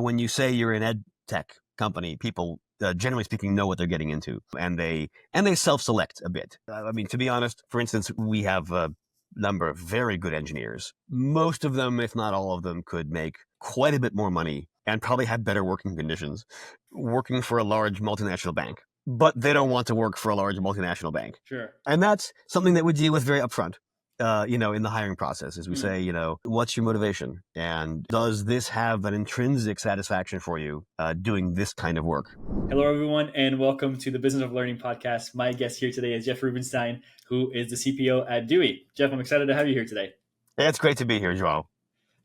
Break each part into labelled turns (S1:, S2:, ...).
S1: when you say you're an ed tech company, people generally speaking know what they're getting into, and they self-select a bit. I mean, to be honest, for instance, we have a number of very good engineers. Most of them, if not all of them, could make quite a bit more money and probably have better working conditions working for a large multinational bank. But they don't want to work for a large multinational bank.
S2: Sure.
S1: And that's something that we deal with very upfront. In the hiring process, as we say, what's your motivation? And does this have an intrinsic satisfaction for you doing this kind of work?
S2: Hello, everyone, and welcome to the Business of Learning podcast. My guest here today is Jeff Rubenstein, who is the CPO at Dewey. Jeff, I'm excited to have you here today.
S1: Yeah, it's great to be here, Joao.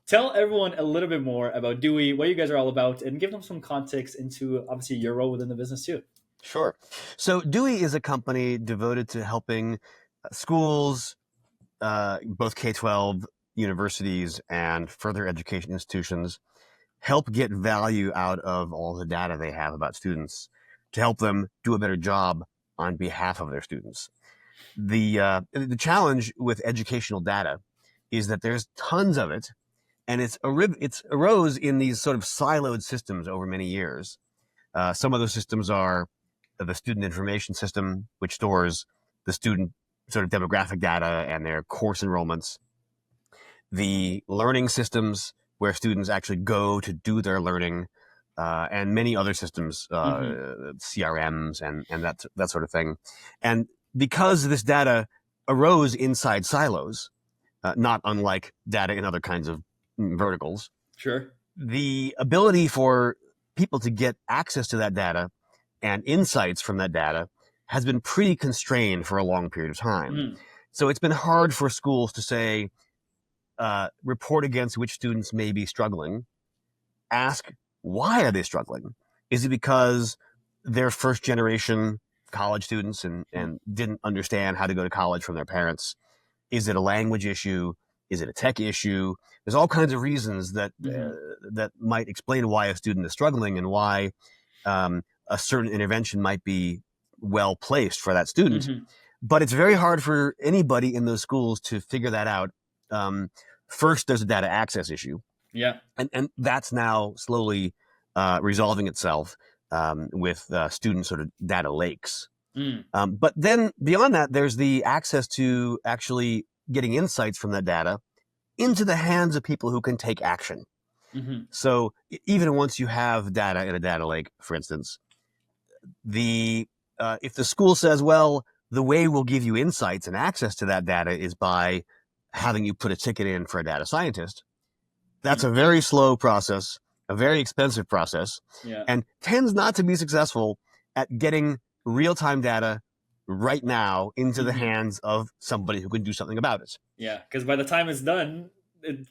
S2: Tell everyone a little bit more about Dewey, what you guys are all about, and give them some context into, obviously, your role within the business, too.
S1: Sure. So Dewey is a company devoted to helping schools, both K-12, universities, and further education institutions help get value out of all the data they have about students to help them do a better job on behalf of their students. The challenge with educational data is that there's tons of it, and it's arose in these sort of siloed systems over many years. Some of those systems are the student information system, which stores the student sort of demographic data and their course enrollments. The learning systems, where students actually go to do their learning, and many other systems, CRMs and that sort of thing. And because this data arose inside silos, not unlike data in other kinds of verticals,
S2: sure,
S1: the ability for people to get access to that data and insights from that data has been pretty constrained for a long period of time. So it's been hard for schools to say, report against which students may be struggling, ask why are they struggling? Is it because they're first generation college students and didn't understand how to go to college from their parents? Is it a language issue? Is it a tech issue? There's all kinds of reasons that that might explain why a student is struggling and why a certain intervention might be well placed for that student. But it's very hard for anybody in those schools to figure that out. First, there's a data access issue.
S2: Yeah.
S1: And that's now slowly resolving itself with student sort of data lakes. But then beyond that, there's the access to actually getting insights from that data into the hands of people who can take action. So even once you have data in a data lake, for instance, if the school says, well, the way we'll give you insights and access to that data is by having you put a ticket in for a data scientist, that's a very slow process, a very expensive process, and tends not to be successful at getting real-time data right now into the hands of somebody who can do something about it.
S2: Yeah, because by the time it's done,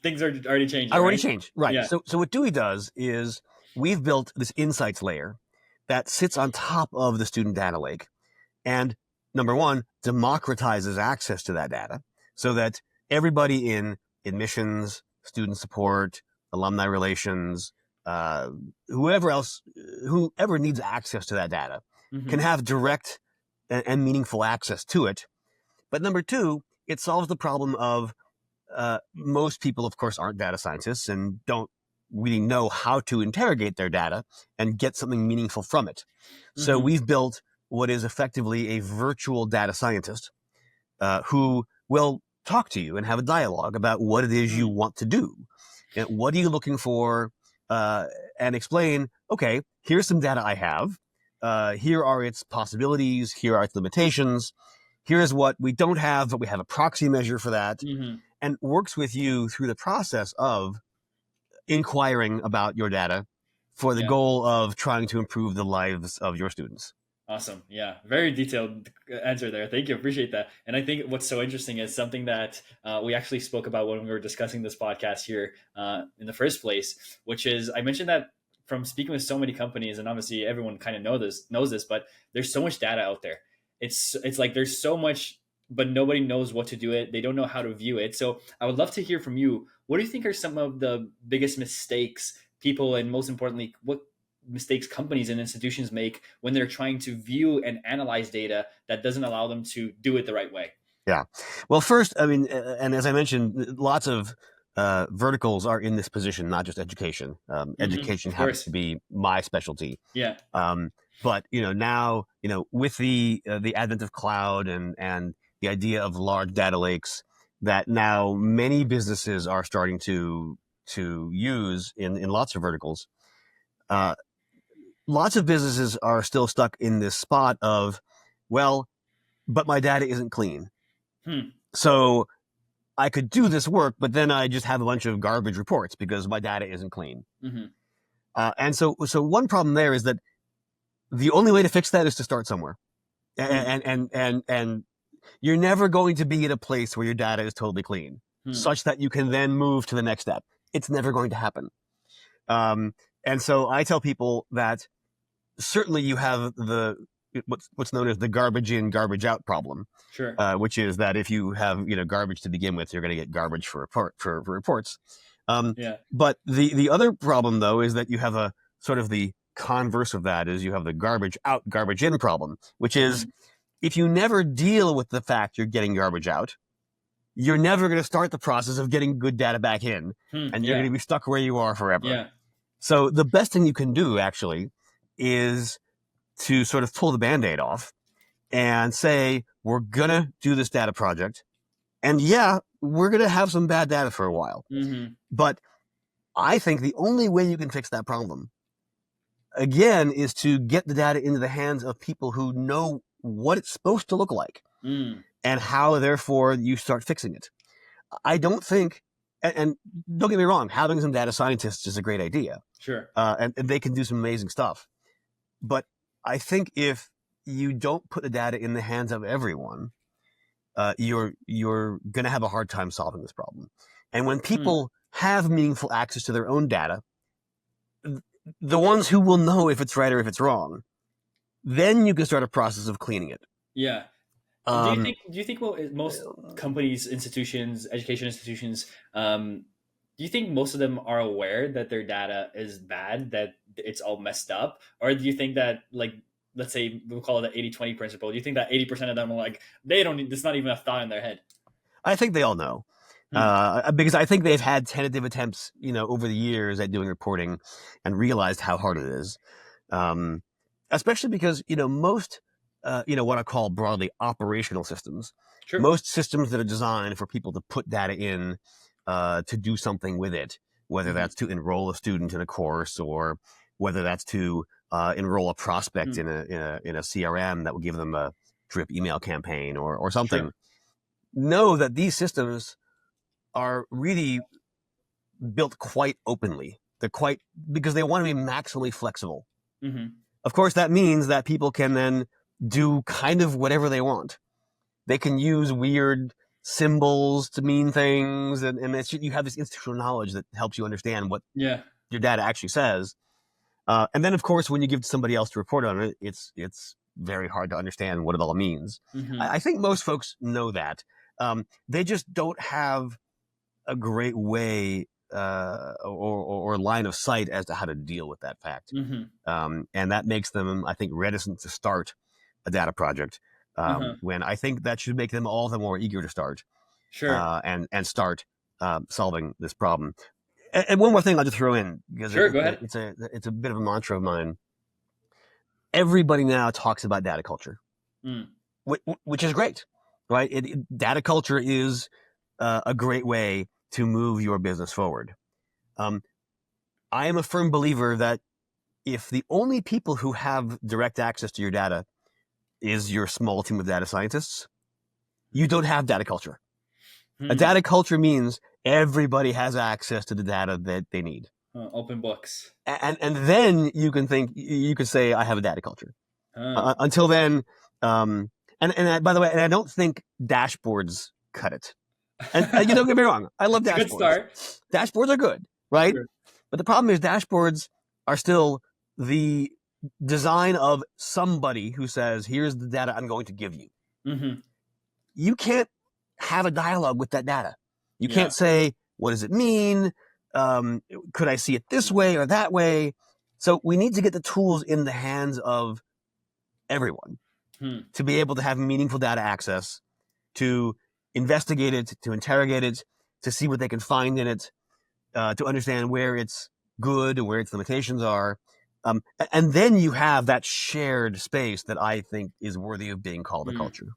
S2: things are already changing.
S1: Already changed, right.
S2: Yeah.
S1: So what Dewey does is we've built this insights layer that sits on top of the student data lake and, number one, democratizes access to that data so that everybody in admissions, student support, alumni relations, whoever needs access to that data can have direct and meaningful access to it. But number two, it solves the problem of most people, of course, aren't data scientists and don't really know how to interrogate their data and get something meaningful from it. So we've built what is effectively a virtual data scientist who will talk to you and have a dialogue about what it is you want to do. And what are you looking for? And explain, okay, here's some data I have. Here are its possibilities. Here are its limitations. Here's what we don't have, but we have a proxy measure for that. And works with you through the process of inquiring about your data for the goal of trying to improve the lives of your students.
S2: Awesome. Yeah. Very detailed answer there. Thank you. Appreciate that. And I think what's so interesting is something that we actually spoke about when we were discussing this podcast here in the first place, which is I mentioned that from speaking with so many companies, and obviously everyone kind of knows this, but there's so much data out there. It's like there's so much, but nobody knows what to do it. They don't know how to view it. So I would love to hear from you. What do you think are some of the biggest mistakes people, and most importantly, what mistakes companies and institutions make when they're trying to view and analyze data that doesn't allow them to do it the right way?
S1: Yeah. Well, first, I mean, and as I mentioned, lots of verticals are in this position, not just education. Education
S2: Of
S1: happens
S2: course.
S1: to be my specialty.
S2: Yeah.
S1: But now with the advent of cloud and the idea of large data lakes that now many businesses are starting to use in lots of verticals. Lots of businesses are still stuck in this spot of, well, but my data isn't clean. So I could do this work, but then I just have a bunch of garbage reports because my data isn't clean. And so one problem there is that the only way to fix that is to start somewhere. And you're never going to be at a place where your data is totally clean, such that you can then move to the next step. It's never going to happen. And so I tell people that certainly you have what's known as the garbage in, garbage out problem.
S2: Sure.
S1: Which is that if you have garbage to begin with, you're going to get garbage for reports. But the other problem though is that you have a sort of the converse of that is you have the garbage out, garbage in problem, which is if you never deal with the fact you're getting garbage out, you're never going to start the process of getting good data back in, and you're going to be stuck where you are forever. So the best thing you can do actually is to sort of pull the Band-Aid off and say, we're going to do this data project. And we're going to have some bad data for a while. But I think the only way you can fix that problem, again, is to get the data into the hands of people who know what it's supposed to look like and how, therefore, you start fixing it. I don't think, and don't get me wrong, having some data scientists is a great idea.
S2: Sure.
S1: And they can do some amazing stuff. But I think if you don't put the data in the hands of everyone, you're going to have a hard time solving this problem. And when people have meaningful access to their own data, the ones who will know if it's right or if it's wrong, then you can start a process of cleaning it.
S2: Yeah. Do you think most companies, institutions, education institutions, do you think most of them are aware that their data is bad, that it's all messed up? Or do you think that, like, let's say we'll call it the 80-20 principle, do you think that 80% of them are like, they don't need, there's not even a thought in their head?
S1: I think they all know. Because I think they've had tentative attempts, over the years at doing reporting and realized how hard it is. Especially because, most, what I call broadly operational systems, most systems that are designed for people to put data in, to do something with it, whether that's to enroll a student in a course or whether that's to enroll a prospect in a CRM that will give them a drip email campaign or something, know that these systems are really built quite openly. They're because they want to be maximally flexible. Of course, that means that people can then do kind of whatever they want. They can use weird symbols to mean things, and you have this institutional knowledge that helps you understand what your data actually says. And then, of course, when you give it to somebody else to report on it, it's very hard to understand what it all means. I think most folks know that. They just don't have a great way or line of sight as to how to deal with that fact. And that makes them, I think, reticent to start a data project, when I think that should make them all the more eager to start and start solving this problem. And one more thing I'll just throw in, because
S2: go ahead.
S1: It's a bit of a mantra of mine. Everybody now talks about data culture, which is great, right? Data culture is a great way to move your business forward. I am a firm believer that if the only people who have direct access to your data is your small team of data scientists, you don't have data culture. A data culture means everybody has access to the data that they need.
S2: Open books.
S1: And then you can say, I have a data culture. Until then, and by the way, and I don't think dashboards cut it. And don't get me wrong, I love dashboards.
S2: Good start.
S1: Dashboards are good, right?
S2: Sure.
S1: But the problem is dashboards are still the design of somebody who says, here's the data I'm going to give you. You can't have a dialogue with that data. You can't say, what does it mean? Could I see it this way or that way? So we need to get the tools in the hands of everyone to be able to have meaningful data access, to investigate it, to interrogate it, to see what they can find in it, to understand where it's good and where its limitations are. And then you have that shared space that I think is worthy of being called a
S2: Mm.
S1: culture.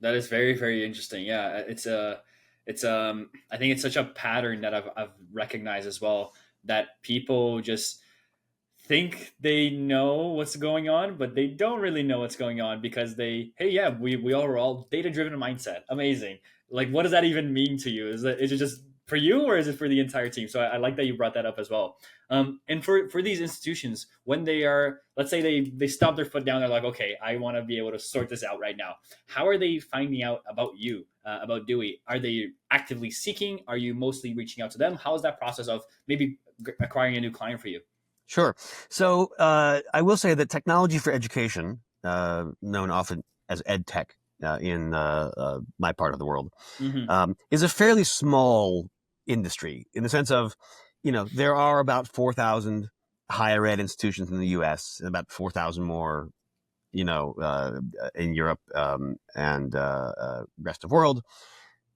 S2: That is very, very interesting. Yeah, I think it's such a pattern that I've recognized as well, that people just think they know what's going on, but they don't really know what's going on because hey, yeah, we are all data driven mindset. Amazing. Like, what does that even mean to you? Is it just for you, or is it for the entire team? So I like that you brought that up as well. And for these institutions, when they are, let's say they stomp their foot down, they're like, okay, I want to be able to sort this out right now. How are they finding out about you, about Dewey? Are they actively seeking? Are you mostly reaching out to them? How is that process of maybe acquiring a new client for you?
S1: Sure. So I will say that technology for education, known often as EdTech in my part of the world,
S2: Mm-hmm.
S1: is a fairly small industry in the sense of, there are about 4,000 higher ed institutions in the U.S. and about 4,000 more, in Europe and rest of the world.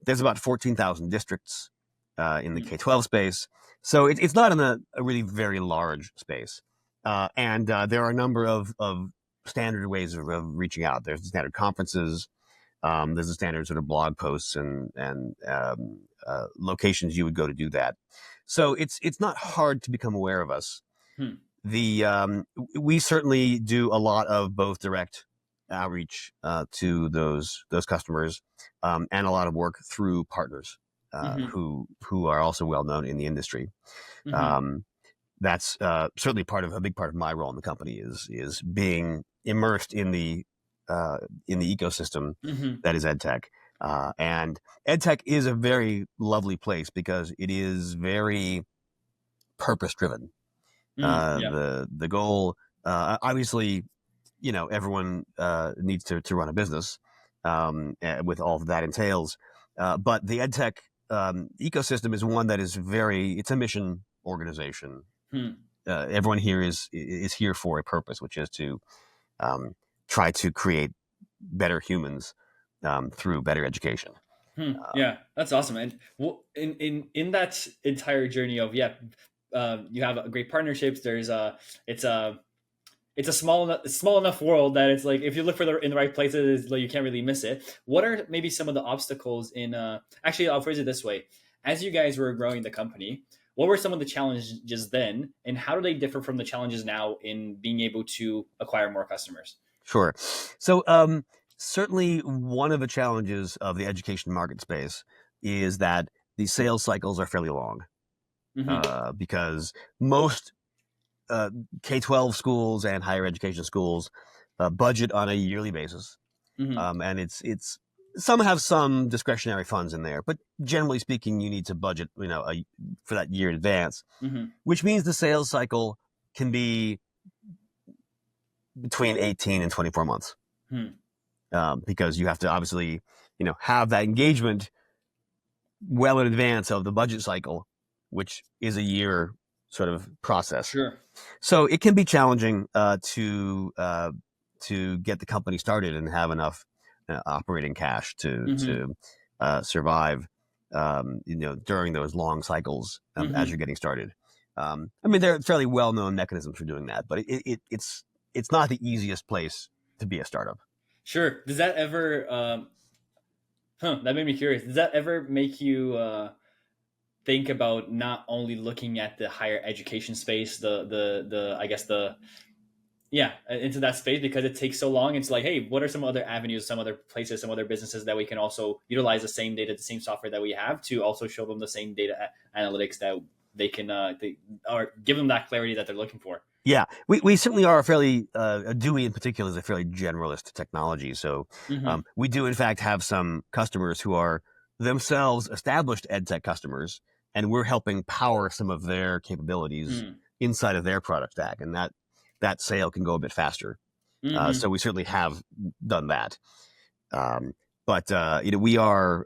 S1: There's about 14,000 districts in the K-12 space. So it's not in a really very large space. And there are a number of standard ways of reaching out. There's the standard conferences. There's the standard sort of blog posts and locations you would go to do that. So it's not hard to become aware of us.
S2: Hmm.
S1: We certainly do a lot of both direct outreach to those customers and a lot of work through partners
S2: Mm-hmm.
S1: who are also well known in the industry.
S2: Mm-hmm.
S1: Um, that's certainly a big part of my role in the company is being immersed in the ecosystem
S2: Mm-hmm.
S1: that is EdTech. And EdTech is a very lovely place because it is very purpose driven.
S2: Mm, yeah.
S1: The goal, obviously, everyone needs to run a business with all that entails. But the EdTech ecosystem is one that is it's a mission organization.
S2: Hmm.
S1: Everyone here is here for a purpose, which is to try to create better humans through better education.
S2: Hmm. Yeah, that's awesome. And in that entire journey of, yeah, you have a great partnerships. It's a it's a small enough world that it's like if you look for in the right places, like, you can't really miss it. What are maybe some of the obstacles in? Actually, I'll phrase it this way: as you guys were growing the company, what were some of the challenges then, and how do they differ from the challenges now in being able to acquire more customers?
S1: Sure. So, certainly one of the challenges of the education market space is that the sales cycles are fairly long
S2: Mm-hmm.
S1: because most K-12 schools and higher education schools budget on a yearly basis,
S2: Mm-hmm.
S1: and it's some have some discretionary funds in there, but generally speaking, you need to budget, for that year in advance,
S2: Mm-hmm.
S1: which means the sales cycle can be between 18 and 24 months.
S2: Hmm.
S1: Because you have to obviously, have that engagement well in advance of the budget cycle, which is a year sort of process.
S2: Sure.
S1: So it can be challenging to get the company started and have enough operating cash
S2: Mm-hmm.
S1: to survive, during those long cycles as
S2: Mm-hmm.
S1: you're getting started. I mean, there are fairly well-known mechanisms for doing that, but it's not the easiest place to be a startup.
S2: Sure. Does that ever? That made me curious. Does that ever make you think about not only looking at the higher education space, the I guess the yeah, into that space, because it takes so long? It's like, hey, what are some other avenues, some other places, some other businesses that we can also utilize the same data, the same software that we have to also show them the same data analytics that they can or give them that clarity that they're looking for.
S1: Yeah, we certainly are a fairly, Dewey in particular is a fairly generalist technology. So
S2: Mm-hmm.
S1: we do, in fact, have some customers who are themselves established EdTech customers, and we're helping power some of their capabilities
S2: Mm-hmm.
S1: inside of their product stack. And that sale can go a bit faster.
S2: Mm-hmm.
S1: So we certainly have done that. Um, but we are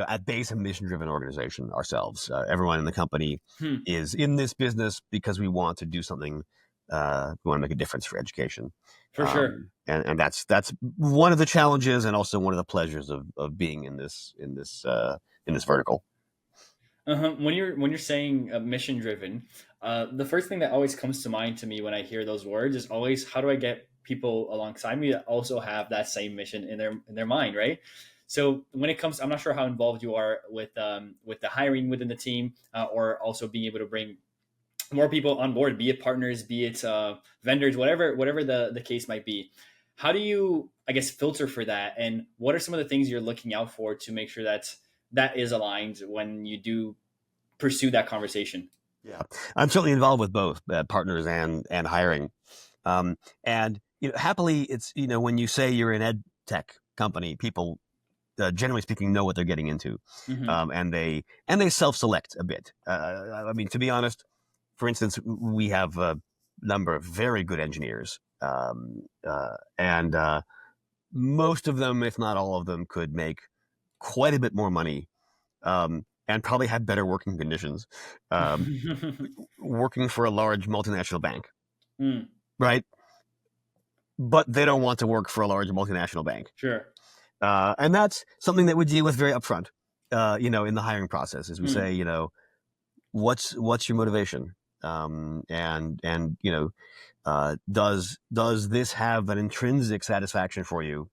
S1: at base a mission driven organization ourselves. Everyone in the company
S2: Hmm.
S1: is in this business because we want to do something. We want to make a difference for education,
S2: For sure.
S1: and that's one of the challenges and also one of the pleasures of being in this in this vertical.
S2: When you're saying mission driven, the first thing that always comes to mind to me when I hear those words is always, how do I get people alongside me that also have that same mission in their mind, right? So when it comes, I'm not sure how involved you are with the hiring within the team, or also being able to bring more people on board, be it partners, be it vendors, whatever the case might be. How do you, I guess, filter for that, and what are some of the things you're looking out for to make sure that is aligned when you do pursue that conversation?
S1: Yeah, I'm certainly involved with both partners and hiring. And happily, it's when you say you're an ed tech company, people generally speaking know what they're getting into,
S2: Mm-hmm.
S1: and they self-select a bit. I mean, to be honest, for instance, we have a number of very good engineers, and most of them, if not all of them, could make quite a bit more money, and probably have better working conditions, um, working for a large multinational bank,
S2: Mm,
S1: right? But they don't want to work for a large multinational bank.
S2: sure.
S1: And that's something that we deal with very upfront, in the hiring process, as we
S2: Mm,
S1: say, what's your motivation? And does this have an intrinsic satisfaction for you,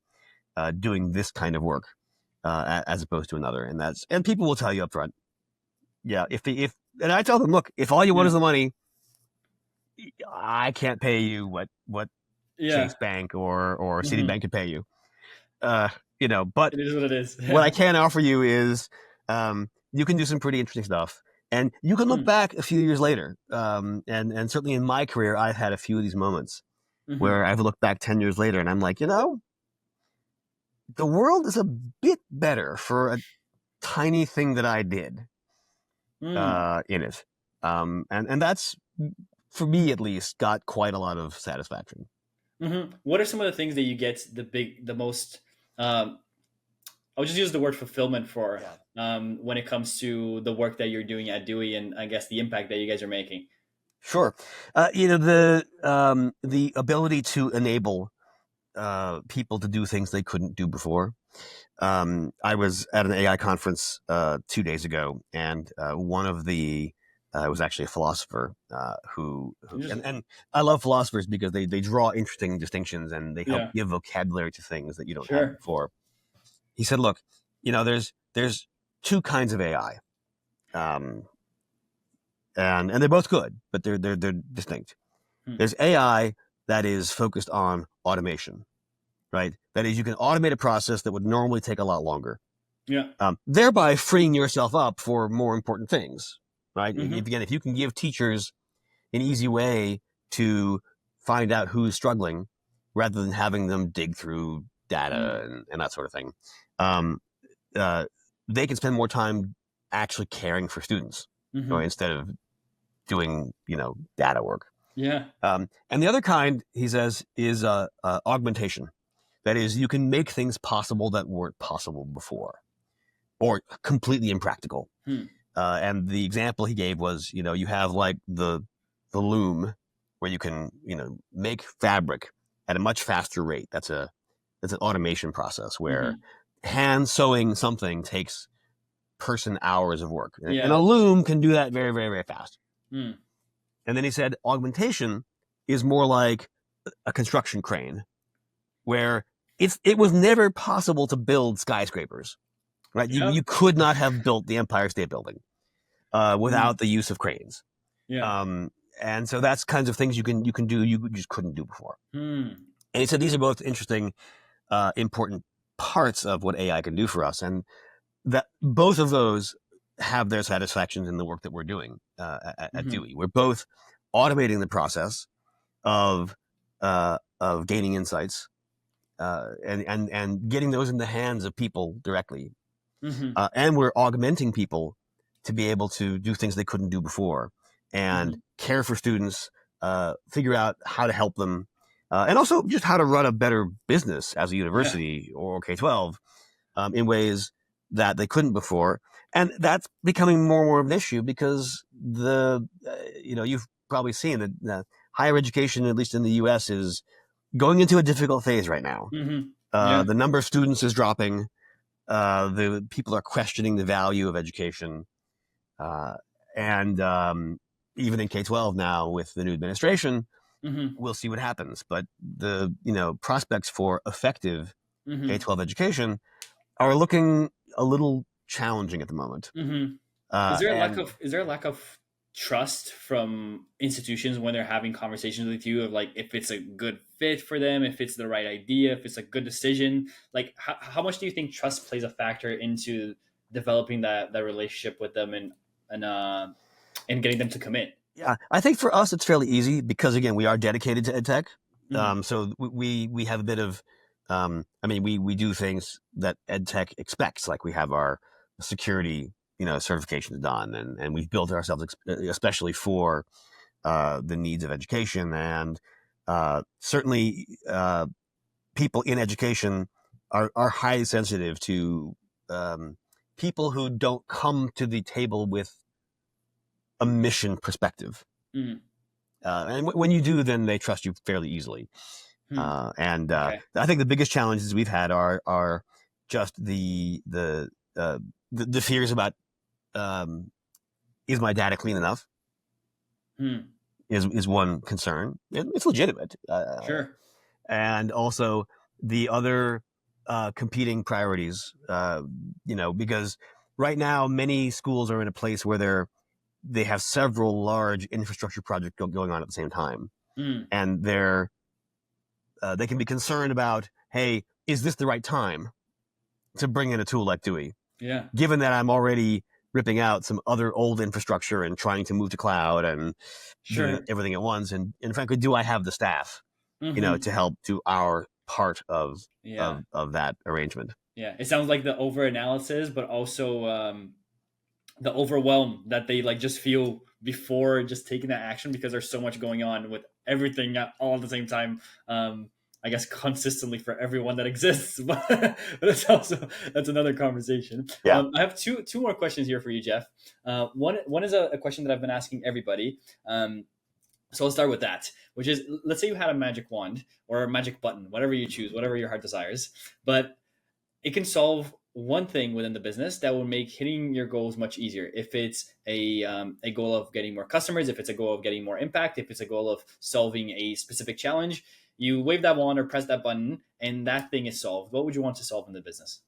S1: doing this kind of work, as opposed to another? And people will tell you upfront. Yeah, and I tell them, look, if all you want
S2: yeah.
S1: is the money, I can't pay you what
S2: Yeah.
S1: Chase Bank or
S2: Hmm.
S1: Citibank could pay you. But
S2: It is what it is.
S1: what I can offer you is, you can do some pretty interesting stuff, and you can look
S2: Mm,
S1: back a few years later. And certainly in my career, I've had a few of these moments
S2: hmm.
S1: where I've looked back 10 years later and I'm like, the world is a bit better for a tiny thing that I did,
S2: Mm,
S1: in it. And that's, for me at least, got quite a lot of satisfaction.
S2: hmm. What are some of the things that you get the most? Um, I'll just use the word fulfillment for,
S1: Yeah.
S2: when it comes to the work that you're doing at Dewey, and I guess the impact that you guys are making.
S1: Sure. The ability to enable people to do things they couldn't do before. I was at an AI conference 2 days ago, and one of the it was actually a philosopher, who
S2: Interesting.
S1: and I love philosophers because they draw interesting distinctions and they help
S2: Yeah.
S1: give vocabulary to things that you don't have
S2: Sure.
S1: before. He said, "Look, there's two kinds of AI, um, and they're both good, but they're distinct.
S2: Hmm.
S1: There's AI that is focused on automation, right? That is, you can automate a process that would normally take a lot longer,
S2: Yeah.
S1: thereby freeing yourself up for more important things, right?
S2: Hmm.
S1: If you can give teachers an easy way to find out who's struggling rather than having them dig through data
S2: Mm,
S1: and that sort of thing, um, uh, they can spend more time actually caring for students, or
S2: hmm.
S1: instead of doing, data work.
S2: Yeah.
S1: And the other kind, he says, is augmentation. That is, you can make things possible that weren't possible before, or completely impractical.
S2: Hmm.
S1: And the example he gave was, you have like the loom, where you can, make fabric at a much faster rate. That's an automation process where
S2: Hmm.
S1: hand sewing something takes person hours of work, and a
S2: Yeah.
S1: loom can do that very, very, very fast.
S2: Hmm.
S1: And then he said augmentation is more like a construction crane, where it was never possible to build skyscrapers, right? You
S2: Yeah.
S1: you could not have built the Empire State Building
S2: Hmm.
S1: without the use of cranes.
S2: Yeah.
S1: Um, and so that's kinds of things you can do you just couldn't do before.
S2: Hmm.
S1: And he said these are both interesting, important parts of what AI can do for us, and that both of those have their satisfactions in the work that we're doing, at
S2: Hmm.
S1: Dewey. We're both automating the process of gaining insights, and getting those in the hands of people directly,
S2: Hmm.
S1: and we're augmenting people to be able to do things they couldn't do before, and
S2: Hmm.
S1: care for students, figure out how to help them, and also just how to run a better business as a
S2: Yeah.
S1: university or K-12, in ways that they couldn't before. And that's becoming more and more of an issue because you've probably seen that higher education, at least in the U.S., is going into a difficult phase right now.
S2: Hmm. Yeah.
S1: The number of students is dropping. the people are questioning the value of education, and even in K-12 now with the new administration, we'll see what happens. But the prospects for effective K-12 education are looking a little challenging at the moment.
S2: Is there a lack of trust from institutions when they're having conversations with you of like if it's a good fit for them, if it's the right idea, if it's a good decision? Like how much do you think trust plays a factor into developing that relationship with them and getting them to commit?
S1: Yeah, I think for us it's fairly easy because again we are dedicated to EdTech.
S2: Mhm.
S1: So we have a bit of we do things that EdTech expects, like we have our security certifications done, and we've built ourselves especially for the needs of education, and certainly people in education are highly sensitive to people who don't come to the table with a mission perspective.
S2: Mhm.
S1: And when you do, then they trust you fairly easily. And
S2: Okay.
S1: I think the biggest challenges we've had are just the fears about is my data clean enough is one concern. It's legitimate.
S2: Sure.
S1: And also the other competing priorities. Because right now many schools are in a place where they have several large infrastructure projects going on at the same time, and they can be concerned about, hey, is this the right time to bring in a tool like Dewey?
S2: Yeah.
S1: Given that I'm already ripping out some other old infrastructure and trying to move to cloud and doing
S2: Sure.
S1: everything at once, and frankly, do I have the staff, to help do our part of
S2: Yeah.
S1: that arrangement?
S2: Yeah. It sounds like the over analysis, but also the overwhelm that they like just feel before just taking that action because there's so much going on with everything all at the same time. I guess consistently for everyone that exists, but that's another conversation.
S1: Yeah.
S2: I have two more questions here for you, Jeff. One is a question that I've been asking everybody. So I'll start with that, which is, let's say you had a magic wand or a magic button, whatever you choose, whatever your heart desires, but it can solve one thing within the business that will make hitting your goals much easier. If it's a goal of getting more customers, if it's a goal of getting more impact, if it's a goal of solving a specific challenge, you wave that wand or press that button and that thing is solved. What would you want to solve in the business?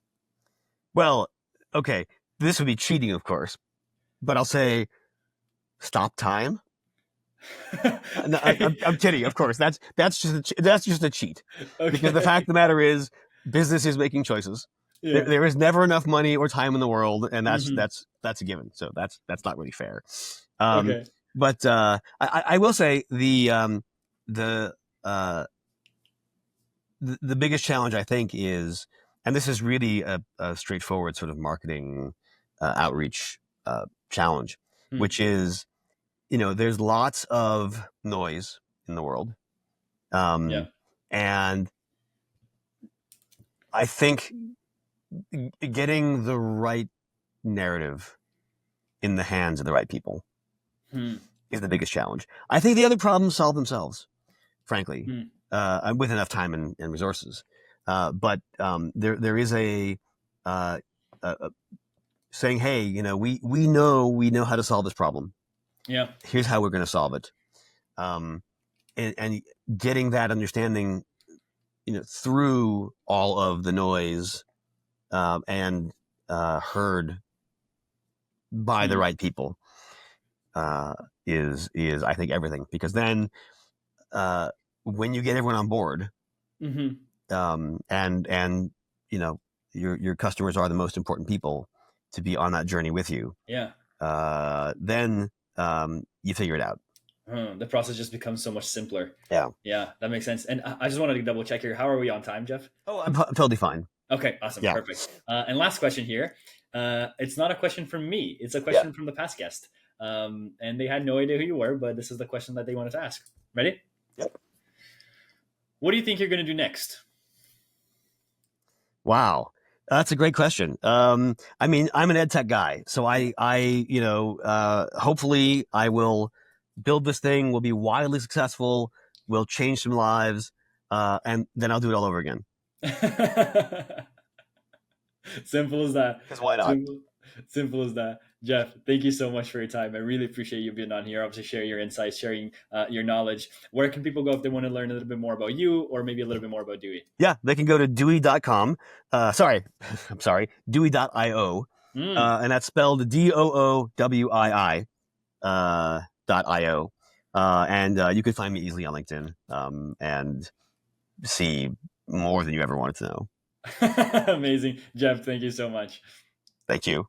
S1: Well, okay, this would be cheating, of course, but I'll say stop time. No,
S2: Okay.
S1: I'm kidding. Of course, that's just a cheat, because the fact
S2: Okay.
S1: of the matter is, business is making choices.
S2: Yeah.
S1: There is never enough money or time in the world, and
S2: Hmm.
S1: that's a given. So that's not really fair. Um,
S2: Okay.
S1: but I will say the uh, the biggest challenge I think is, and this is really a straightforward sort of marketing outreach challenge,
S2: Hmm.
S1: which is, there's lots of noise in the world.
S2: Yeah.
S1: And I think getting the right narrative in the hands of the right people
S2: Hmm.
S1: is the biggest challenge. I think the other problems solve themselves, frankly,
S2: Hmm.
S1: with enough time and resources. But there is uh, a saying, hey, we know how to solve this problem.
S2: Yeah.
S1: Here's how we're going to solve it. Um, and getting that understanding, through all of the noise, and heard by the
S2: Hmm.
S1: right people, uh, is I think everything, because then uh, when you get everyone on board,
S2: Hmm.
S1: and your customers are the most important people to be on that journey with you,
S2: Yeah.
S1: then you figure it out.
S2: The process just becomes so much simpler.
S1: Yeah.
S2: Yeah, that makes sense. And I just wanted to double check here. How are we on time, Jeff?
S1: Oh, I'm totally fine.
S2: Okay, awesome,
S1: Yeah.
S2: perfect. And last question here. It's not a question from me. It's a
S1: Yeah.
S2: question from the past guest. And they had no idea who you were, but this is the question that they wanted to ask. Ready?
S1: Yep.
S2: What do you think you're going to do next?
S1: Wow. That's a great question. I'm an EdTech guy, so hopefully I will build this thing, will be widely successful, will change some lives, and then I'll do it all over again.
S2: Simple as that.
S1: Because why not?
S2: Simple, simple as that. Jeff, thank you so much for your time. I really appreciate you being on here. Obviously, sharing your insights, sharing your knowledge. Where can people go if they want to learn a little bit more about you, or maybe a little bit more about Dewey?
S1: Yeah, they can go to Doowii.com. Sorry, I'm sorry, Doowii.io. And that's spelled DOOWII .io. And you can find me easily on LinkedIn and see more than you ever wanted to know.
S2: Amazing. Jeff, thank you so much.
S1: Thank you.